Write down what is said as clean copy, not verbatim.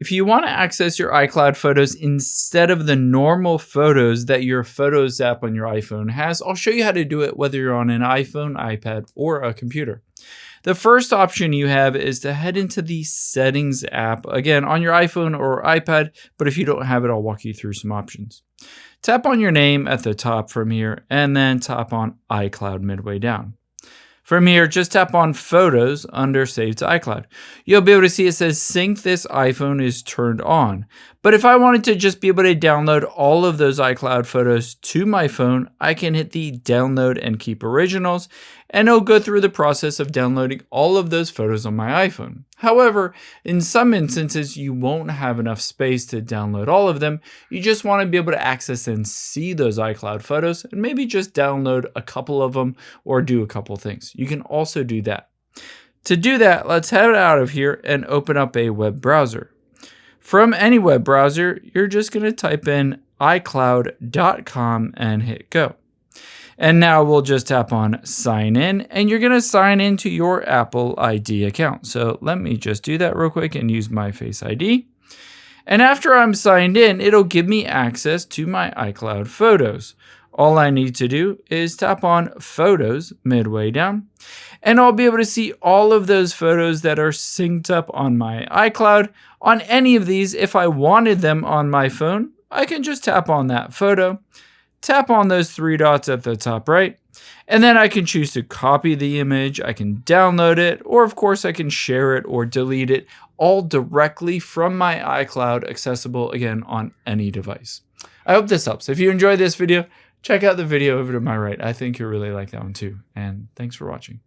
if you want to access your iCloud photos instead of the normal photos that your Photos app on your iPhone has, I'll show you how to do it whether you're on an iPhone, iPad, or a computer. The first option you have is to head into the Settings app, again, on your iPhone or iPad, but if you don't have it, I'll walk you through some options. Tap on your name at the top from here, and then tap on iCloud midway down. From here, just tap on Photos under Save to iCloud. You'll be able to see it says Sync this iPhone is turned on. But if I wanted to just be able to download all of those iCloud photos to my phone, I can hit the Download and Keep Originals, and it'll go through the process of downloading all of those photos on my iPhone. However, in some instances, you won't have enough space to download all of them. You just want to be able to access and see those iCloud photos and maybe just download a couple of them or do a couple things. You can also do that. To do that, let's head out of here and open up a web browser. From any web browser, you're just going to type in iCloud.com and hit go. And now we'll just tap on sign in, and you're going to sign into your Apple ID account. So let me just do that real quick and use my Face ID. And after I'm signed in, it'll give me access to my iCloud photos. All I need to do is tap on Photos midway down, and I'll be able to see all of those photos that are synced up on my iCloud. On any of these, if I wanted them on my phone, I can just tap on that photo, tap on those three dots at the top right, and then I can choose to copy the image, I can download it, or of course I can share it or delete it all directly from my iCloud, accessible again on any device. I hope this helps. If you enjoyed this video, check out the video over to my right. I think you'll really like that one too. And thanks for watching.